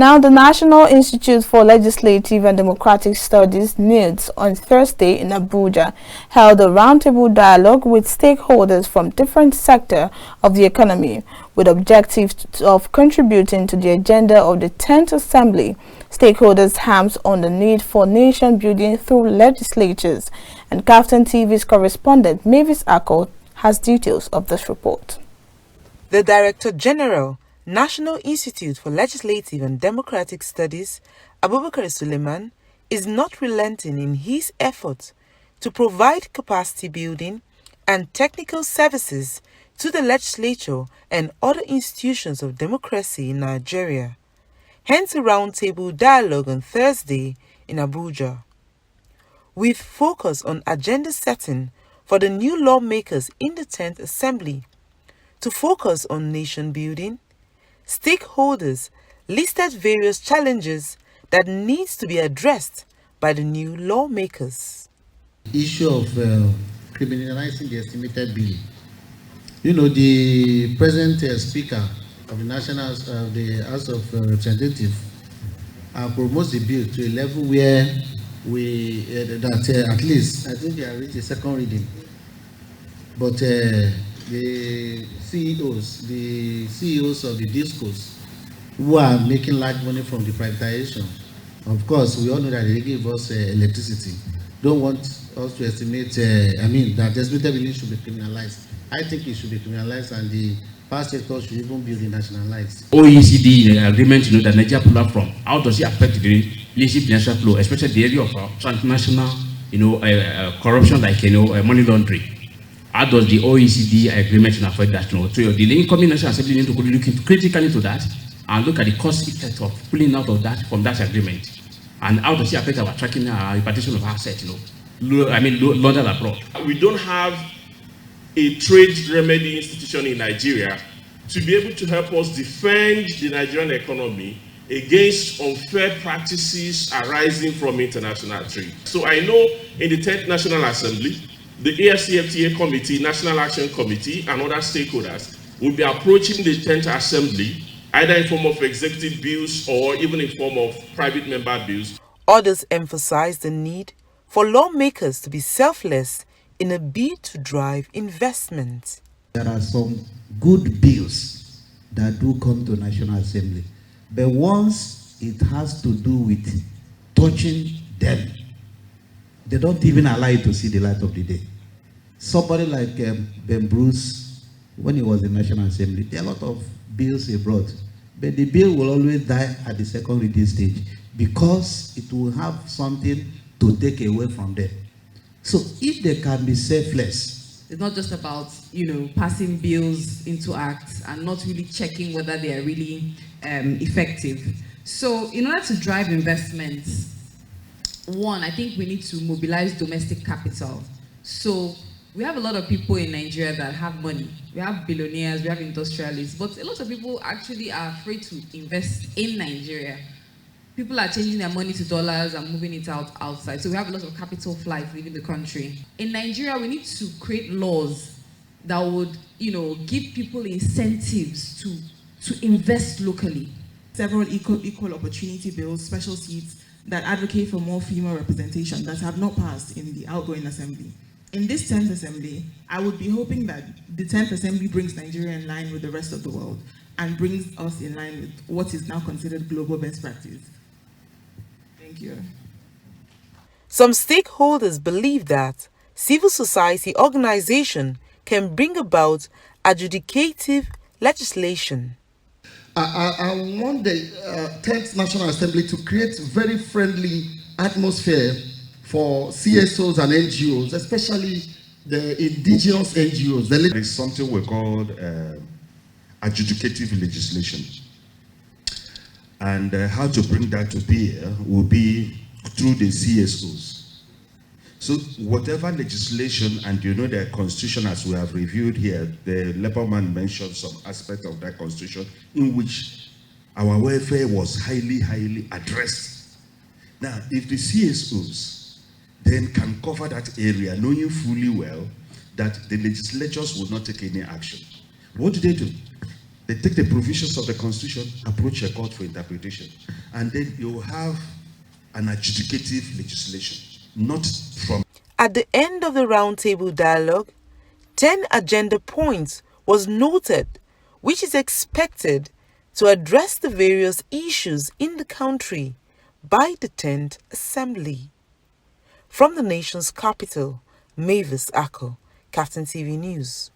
Now, the National Institute for Legislative and Democratic Studies, NIDS, on Thursday in Abuja, held a roundtable dialogue with stakeholders from different sectors of the economy, with objectives of contributing to the agenda of the 10th Assembly. Stakeholders hammed on the need for nation building through legislatures, and KAFTAN TV's correspondent Mavis Akol has details of this report. The Director General, National Institute for Legislative and Democratic Studies, Abubakar Suleiman, is not relenting in his efforts to provide capacity building and technical services to the legislature and other institutions of democracy in Nigeria. Hence a roundtable dialogue on Thursday in Abuja, with focus on agenda setting for the new lawmakers in the 10th Assembly. To focus on nation building, stakeholders listed various challenges that needs to be addressed by the new lawmakers. Issue of criminalizing the estimated bill. You know, the present Speaker of the National the House of Representatives promotes the bill to a level where we at least I think they have reached a second reading, but the CEOs of the discos who are making large money from the privatization. Of course, we all know that they give us electricity. Don't want us to estimate, that the estimated billing should be criminalized. I think it should be criminalized, and the power sector should even be renationalized. OECD agreement, that Nigeria pull up from, how does it affect the illicit financial flow, especially the area of transnational, corruption like, money laundering? How does the OECD agreement affect that? So the incoming National Assembly need to look critically into that and look at the cost effect of pulling out of that from that agreement, and how does it affect our tracking, repartition of assets, laundered abroad. We don't have a trade remedy institution in Nigeria to be able to help us defend the Nigerian economy against unfair practices arising from international trade. So I know in the 10th National Assembly, the AFCFTA Committee, National Action Committee, and other stakeholders will be approaching the 10th Assembly either in form of executive bills or even in form of private member bills. Others emphasize the need for lawmakers to be selfless in a bid to drive investment. There are some good bills that do come to National Assembly, but once it has to do with touching them, they don't even allow you to see the light of the day. Somebody like Ben Bruce, when he was in National Assembly, there are a lot of bills he brought, but the bill will always die at the second reading stage because it will have something to take away from them. So if they can be selfless, it's not just about passing bills into acts and not really checking whether they are really effective. So in order to drive investments, one, I think we need to mobilize domestic capital. So we have a lot of people in Nigeria that have money. We have billionaires, we have industrialists, but a lot of people actually are afraid to invest in Nigeria. People are changing their money to dollars and moving it outside. So we have a lot of capital flight leaving the country. In Nigeria, we need to create laws that would, give people incentives to invest locally. Several equal opportunity bills, special seats, that advocate for more female representation that have not passed in the outgoing assembly. In this 10th Assembly, I would be hoping that the 10th Assembly brings Nigeria in line with the rest of the world and brings us in line with what is now considered global best practice. Thank you. Some stakeholders believe that civil society organization can bring about adjudicative legislation. I want the 10th National Assembly to create a very friendly atmosphere for CSOs and NGOs, especially the indigenous NGOs. There is something we call adjudicative legislation. And how to bring that to bear will be through the CSOs. So whatever legislation, and the constitution as we have reviewed here, the Leperman mentioned some aspect of that constitution in which our welfare was highly, highly addressed. Now, if the CSOs then can cover that area, knowing fully well that the legislatures will not take any action, what do? They take the provisions of the Constitution, approach a court for interpretation, and then you have an adjudicative legislation, not from... At the end of the roundtable dialogue, 10 agenda points was noted, which is expected to address the various issues in the country by the 10th Assembly. From the nation's capital, Mavis Ako, KAFTAN TV News.